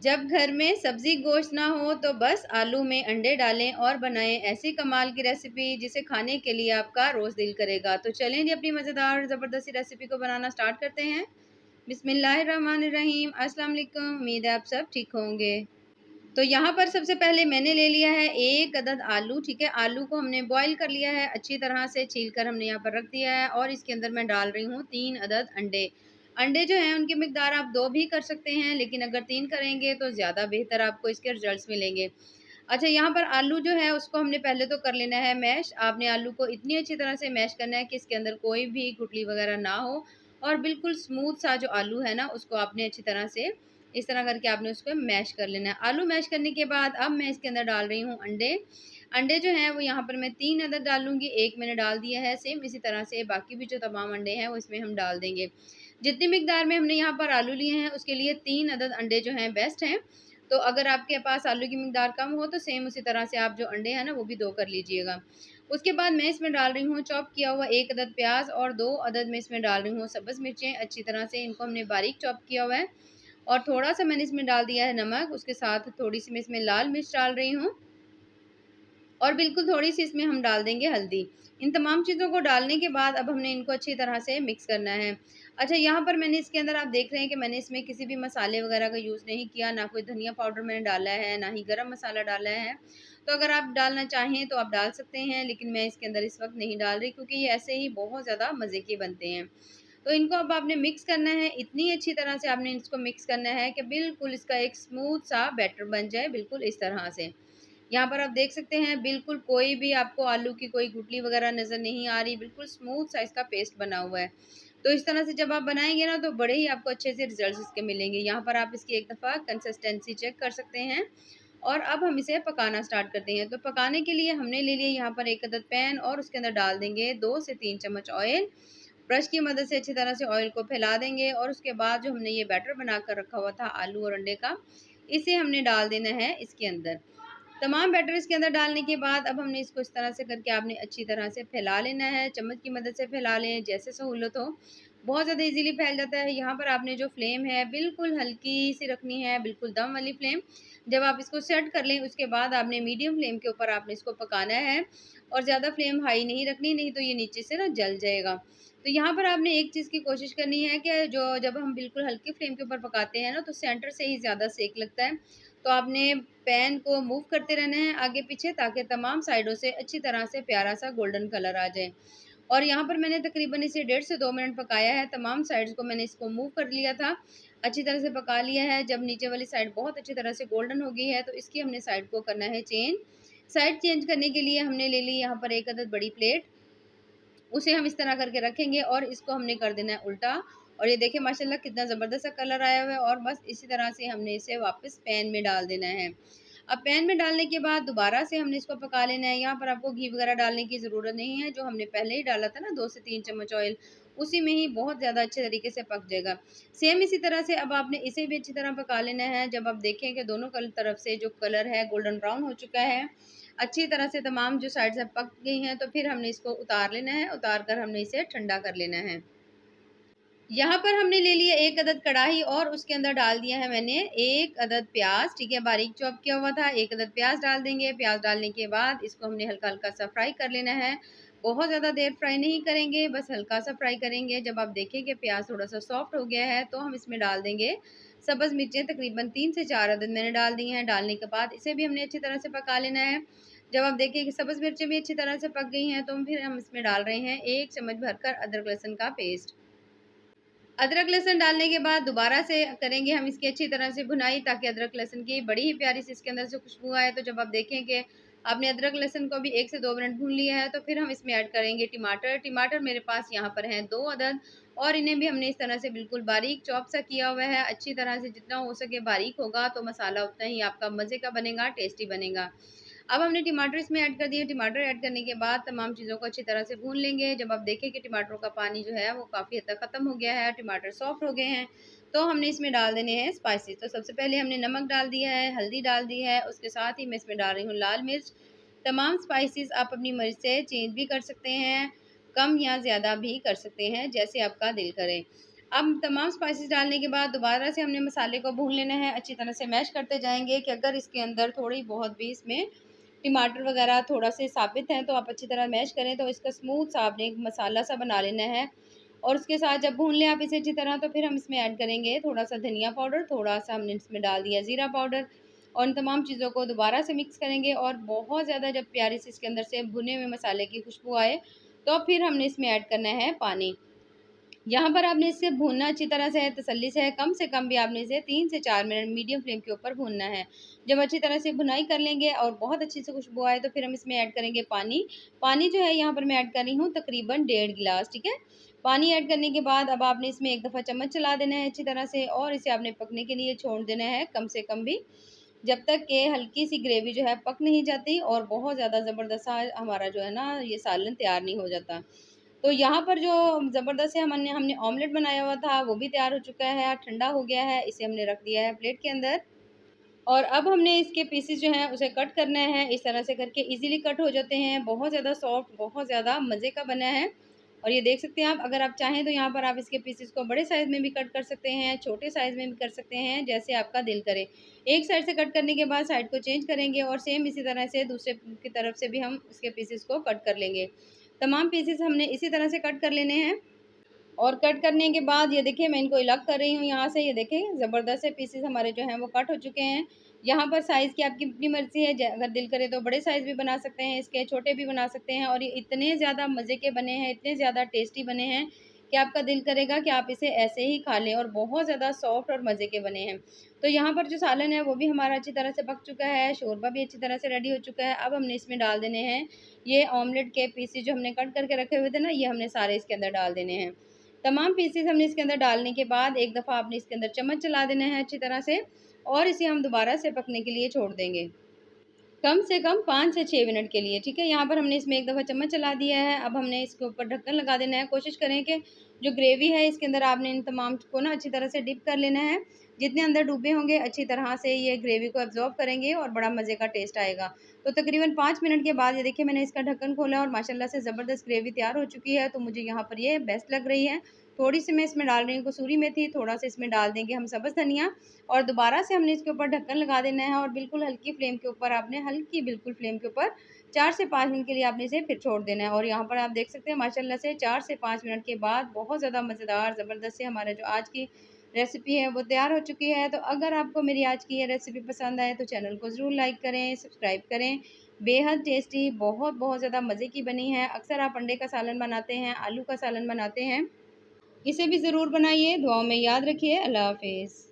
जब घर में सब्जी गोश्त ना हो तो बस आलू में अंडे डालें और बनाएं ऐसी कमाल की रेसिपी जिसे खाने के लिए आपका रोज़ दिल करेगा। तो चलें जी अपनी मज़ेदार और ज़बरदस्ती रेसिपी को बनाना स्टार्ट करते हैं। बिस्मिल्लाहिर्रहमानिर्रहीम। अस्सलाम वालेकुम। उम्मीद है आप सब ठीक होंगे। तो यहाँ पर सबसे पहले मैंने ले लिया है 1 अदद आलू। ठीक है, आलू को हमने बॉईल कर लिया है, अच्छी तरह से छील कर हमने यहाँ पर रख दिया है और इसके अंदर मैं डाल रही हूँ 3 अदद अंडे। अंडे जो हैं उनकी मिकदार आप 2 भी कर सकते हैं, लेकिन अगर 3 करेंगे तो ज़्यादा बेहतर आपको इसके रिजल्ट्स मिलेंगे। अच्छा, यहाँ पर आलू जो है उसको हमने पहले तो कर लेना है मैश। आपने आलू को इतनी अच्छी तरह से मैश करना है कि इसके अंदर कोई भी गुठली वगैरह ना हो और बिल्कुल स्मूथ सा जो आलू है ना उसको आपने अच्छी तरह से इस तरह करके आपने उसको मैश कर लेना है। आलू मैश करने के बाद अब मैं इसके अंदर डाल रही हूँ अंडे। अंडे जो हैं वो यहाँ पर मैं 3 अदद डालूँगी, 1 मैंने डाल दिया है। सेम इसी तरह से बाकी भी जो तमाम अंडे हैं वो इसमें हम डाल देंगे। जितनी मिकदार में हमने यहाँ पर आलू लिए हैं उसके लिए 3 अदद अंडे जो हैं बेस्ट हैं। तो अगर आपके पास आलू की मिकदार कम हो तो सेम उसी तरह से आप जो अंडे हैं ना वो भी 2 कर लीजिएगा। उसके बाद मैं इसमें डाल रही हूँ चॉप किया हुआ 1 अदद प्याज और 2 अदद मैं इसमें डाल रही हूँ सब्ज़ मिर्चें। अच्छी तरह से इनको हमने बारीक चॉप किया हुआ है और थोड़ा-सा मैंने इसमें डाल दिया है नमक, उसके साथ थोड़ी-सी मैं इसमें लाल मिर्च डाल रही हूँ और बिल्कुल थोड़ी-सी इसमें हम डाल देंगे हल्दी। इन तमाम चीज़ों को डालने के बाद अब हमने इनको अच्छी तरह से मिक्स करना है। अच्छा, यहाँ पर मैंने इसके अंदर आप देख रहे हैं कि मैंने इसमें किसी भी मसाले वगैरह का यूज़ नहीं किया, ना कोई धनिया पाउडर मैंने डाला है, ना ही गरम मसाला डाला है। तो अगर आप डालना चाहें तो आप डाल सकते हैं, लेकिन मैं इसके अंदर इस वक़्त नहीं डाल रही क्योंकि ये ऐसे ही बहुत ज़्यादा मज़े के बनते हैं। तो इनको अब आपने मिक्स करना है, इतनी अच्छी तरह से आपने इसको मिक्स करना है कि बिल्कुल इसका एक स्मूथ सा बैटर बन जाए, बिल्कुल इस तरह से। यहाँ पर आप देख सकते हैं बिल्कुल कोई भी आपको आलू की कोई गुठली वगैरह नज़र नहीं आ रही, बिल्कुल स्मूथ सा इसका पेस्ट बना हुआ है। तो इस तरह से जब आप बनाएँगे ना तो बड़े ही आपको अच्छे से रिज़ल्ट्स इसके मिलेंगे। यहाँ पर आप इसकी एक दफ़ा कंसिस्टेंसी चेक कर सकते हैं और अब हम इसे पकाना स्टार्ट करते हैं। तो पकाने के लिए हमने ले लिया यहाँ पर 1 अदद पैन और उसके अंदर डाल देंगे 2 से 3 चम्मच ऑयल। ब्रश की मदद से अच्छी तरह से ऑयल को फैला देंगे और उसके बाद जो हमने ये बैटर बना कर रखा हुआ था आलू और अंडे का, इसे हमने डाल देना है इसके अंदर। तमाम बैटर इसके अंदर डालने के बाद अब हमने इसको इस तरह से करके आपने अच्छी तरह से फैला लेना है, चम्मच की मदद से फैला लें जैसे सहूलत हो। बहुत ज़्यादा ईज़िली फैल जाता है। यहाँ पर आपने जो फ्लेम है बिल्कुल हल्की-सी रखनी है, बिल्कुल दम वाली फ्लेम। जब आप इसको सेट कर लें उसके बाद आपने मीडियम फ्लेम के ऊपर आपने इसको पकाना है और ज़्यादा फ्लेम हाई नहीं रखनी, नहीं तो ये नीचे से ना जल जाएगा। तो यहाँ पर आपने एक चीज़ की कोशिश करनी है कि जो जब हम बिल्कुल हल्की फ्लेम के ऊपर पकाते हैं ना तो सेंटर से ही ज़्यादा सेक लगता है। तो आपने पैन को मूव करते रहना है आगे-पीछे ताकि तमाम साइडों से अच्छी तरह से प्यारा-सा गोल्डन कलर आ जाए। और यहाँ पर मैंने तकरीबन इसे 1.5 से 2 मिनट पकाया है। तमाम साइड्स को मैंने इसको मूव कर लिया था, अच्छी तरह से पका लिया है। जब नीचे वाली साइड बहुत अच्छी तरह से गोल्डन हो गई है तो इसकी हमने साइड को करना है चेंज। साइड चेंज करने के लिए हमने ले ली यहाँ पर 1 अदद बड़ी प्लेट। उसे हम इस तरह करके रखेंगे और इसको हमने कर देना है उल्टा और ये देखिए माशाल्लाह कितना ज़बरदस्त सा कलर आया हुआ है और बस इसी तरह से हमने इसे वापस पैन में डाल देना है। अब पैन में डालने के बाद दोबारा से हमने इसको पका लेना है। यहाँ पर आपको घी वगैरह डालने की ज़रूरत नहीं है, जो हमने पहले ही डाला था ना 2 से 3 चम्मच ऑयल, उसी में ही बहुत ज़्यादा अच्छे तरीके से पक जाएगा। सेम इसी तरह से अब आपने इसे भी अच्छी तरह पका लेना है। जब आप देखें कि दोनों तरफ से जो कलर है गोल्डन ब्राउन हो चुका है, अच्छी तरह से तमाम जो साइड्स हैं पक गई हैं, तो फिर हमने इसको उतार लेना है, उतार कर हमने इसे ठंडा कर लेना है। यहाँ पर हमने ले लिया 1 अदद कढ़ाई और उसके अंदर डाल दिया है मैंने 1 अदद प्याज, ठीक है, बारीक चॉप किया हुआ था। 1 अदद प्याज डाल देंगे। प्याज डालने के बाद इसको हमने हल्का-हल्का सा फ्राई कर लेना है। बहुत ज़्यादा देर फ्राई नहीं करेंगे, बस हल्का सा फ्राई करेंगे। जब आप देखें कि प्याज थोड़ा-सा सॉफ्ट हो गया है, तो हम इसमें डाल देंगे सब्ज़ मिर्चें, तकरीबन 3 से 4 अदद मैंने डाल दी हैं। डालने के बाद इसे भी हमने अच्छी तरह से पका लेना है। जब आप देखें कि सब्ज़ मिर्चें भी अच्छी तरह से पक गई हैं, तो फिर हम इसमें डाल रहे हैं 1 चम्मच भरकर अदरक लहसुन का पेस्ट। अदरक लहसुन डालने के बाद दोबारा से करेंगे हम इसकी अच्छी तरह से भुनाई ताकि अदरक लहसुन की बड़ी ही प्यारी सी इसके अंदर से खुशबू आए। तो जब आप देखें कि आपने अदरक लहसुन को भी 1 से 2 मिनट भून लिया है तो फिर हम इसमें ऐड करेंगे टमाटर। टमाटर मेरे पास यहाँ पर हैं 2 अदद और इन्हें भी हमने इस तरह से बिल्कुल बारीक चॉप सा किया हुआ है। अच्छी तरह से जितना हो सके बारीक होगा तो मसाला उतना ही आपका मज़े का बनेगा, टेस्टी बनेगा। अब हमने टमाटर इसमें ऐड कर दिए। टमाटर ऐड करने के बाद तमाम चीज़ों को अच्छी तरह से भून लेंगे। जब आप देखें कि टमाटरों का पानी जो है वो काफ़ी हद तक ख़त्म हो गया है, टमाटर सॉफ्ट हो गए हैं, तो हमने इसमें डाल देने हैं स्पाइसेस। तो सबसे पहले हमने नमक डाल दिया है, हल्दी डाल दी है, उसके साथ ही मैं इसमें डाल रही हूँ लाल मिर्च। तमाम स्पाइसेस आप अपनी मर्ज़ी से चेंज भी कर सकते हैं, कम या ज़्यादा भी कर सकते हैं, जैसे आपका दिल करे। अब तमाम स्पाइसेस डालने के बाद दोबारा से हमने मसाले को भून लेना है, अच्छी तरह से मैश करते जाएँगे कि अगर इसके अंदर थोड़ी बहुत भी इसमें टमाटर वगैरह थोड़ा-से साबित हैं, तो आप अच्छी तरह मैश करें, तो इसका स्मूथ सा आपने एक मसाला सा बना लेना है। और उसके साथ जब भून लें आप इसे अच्छी तरह, तो फिर हम इसमें ऐड करेंगे थोड़ा-सा धनिया पाउडर, थोड़ा-सा हमने इसमें डाल दिया ज़ीरा पाउडर और इन तमाम चीज़ों को दोबारा से मिक्स करेंगे और बहुत ज़्यादा जब प्यारी सी इसके अंदर से भुने हुए मसाले की खुशबू आए, तो फिर हमने इसमें ऐड करना है पानी। यहाँ पर आपने इसे भूनना अच्छी तरह से है, तसल्ली से है, कम से कम भी आपने इसे 3 से 4 मिनट मीडियम फ्लेम के ऊपर भूनना है। जब अच्छी तरह से भुनाई कर लेंगे और बहुत अच्छी से खुशबू आए, तो फिर हम इसमें ऐड करेंगे पानी। पानी जो है यहाँ पर मैं ऐड कर रही हूँ तकरीबन 1.5 गिलास, ठीक है? पानी ऐड करने के बाद अब आपने इसमें एक दफ़ा चम्मच चला देना है अच्छी तरह से और इसे आपने पकने के लिए छोड़ देना है कम से कम भी, जब तक कि हल्की सी ग्रेवी जो है पक नहीं जाती और बहुत ज़्यादा ज़बरदस्त सा हमारा जो है ना ये सालन तैयार नहीं हो जाता। तो यहाँ पर जो ज़बरदस्त से हमने हमने ऑमलेट बनाया हुआ था, वो भी तैयार हो चुका है, ठंडा हो गया है, इसे हमने रख दिया है प्लेट के अंदर। और अब हमने इसके पीसेस जो हैं उसे कट करना है, इस तरह से करके इज़ीली कट हो जाते हैं, बहुत ज़्यादा सॉफ्ट, बहुत ज़्यादा मज़े का बना है। और ये देख सकते हैं आप, अगर आप चाहें तो यहाँ पर आप इसके पीसेस को बड़े साइज़ में भी कट कर सकते हैं, छोटे साइज़ में भी कर सकते हैं, जैसे आपका दिल करे। एक साइड से कट करने के बाद साइड को चेंज करेंगे और सेम इसी तरह से दूसरे की तरफ से भी हम इसके पीसेस को कट कर लेंगे। तमाम पीसेस हमने इसी तरह से कट कर लेने हैं। और कट करने के बाद ये देखिए मैं इनको अलग कर रही हूँ यहाँ से, ये देखें ज़बरदस्त से पीसेस हमारे जो हैं वो कट हो चुके हैं। यहाँ पर साइज़ की आपकी अपनी मर्ज़ी है, अगर दिल करे तो बड़े साइज़ भी बना सकते हैं, इसके छोटे भी बना सकते हैं और ये इतने ज़्यादा मज़े के बने हैं, इतने ज़्यादा टेस्टी बने हैं कि आपका दिल करेगा कि आप इसे ऐसे ही खा लें और बहुत ज़्यादा सॉफ्ट और मज़े के बने हैं। तो यहाँ पर जो सालन है वो भी हमारा अच्छी तरह से पक चुका है, शोरबा भी अच्छी तरह से रेडी हो चुका है। अब हमने इसमें डाल देने हैं ये ऑमलेट के पीसेस जो हमने कट करके रखे हुए थे ना, ये हमने सारे इसके अंदर डाल देने हैं। तमाम पीसेस हमने इसके अंदर डालने के बाद एक दफ़ा आपने इसके अंदर चम्मच चला देना है अच्छी तरह से और इसे हम दोबारा से पकने के लिए छोड़ देंगे। कम से कम 5 से 6 मिनट के लिए, ठीक है? यहाँ पर हमने इसमें एक दफ़ा चम्मच चला दिया है, अब हमने इसके ऊपर ढक्कन लगा देना है। कोशिश करें कि जो ग्रेवी है इसके अंदर आपने इन तमाम को ना अच्छी तरह से डिप कर लेना है। जितने अंदर डूबे होंगे अच्छी तरह से ये ग्रेवी को एब्ज़ॉर्ब करेंगे और बड़ा मज़े का टेस्ट आएगा। तो तकरीबन 5 मिनट के बाद ये देखिए मैंने इसका ढक्कन खोला और माशाल्लाह से ज़बरदस्त ग्रेवी तैयार हो चुकी है, तो मुझे यहाँ पर ये बेस्ट लग रही है। थोड़ी-सी मैं इसमें डाल रही हूँ कसूरी मेथी, थोड़ा-सा इसमें डाल देंगे हम सब्ज़ धनिया और दोबारा से हमने इसके ऊपर ढक्कन लगा देना है और बिल्कुल हल्की फ्लेम के ऊपर आपने हल्की बिल्कुल फ्लेम के ऊपर 4 से 5 मिनट के लिए आपने इसे फिर छोड़ देना है। और यहाँ पर आप देख सकते हैं माशाल्लाह से 4 से 5 मिनट के बाद बहुत ज़्यादा मज़ेदार ज़बरदस्त से हमारा जो आज की रेसिपी है वो तैयार हो चुकी है। तो अगर आपको मेरी आज की ये रेसिपी पसंद आए तो चैनल को ज़रूर लाइक करें, सब्सक्राइब करें। बेहद टेस्टी, बहुत ज़्यादा मज़े की बनी है। अक्सर आप अंडे का सालन बनाते हैं, आलू का सालन बनाते हैं, इसे भी ज़रूर बनाइए। दुआओं में याद रखिए। अल्लाह हाफ़िज़।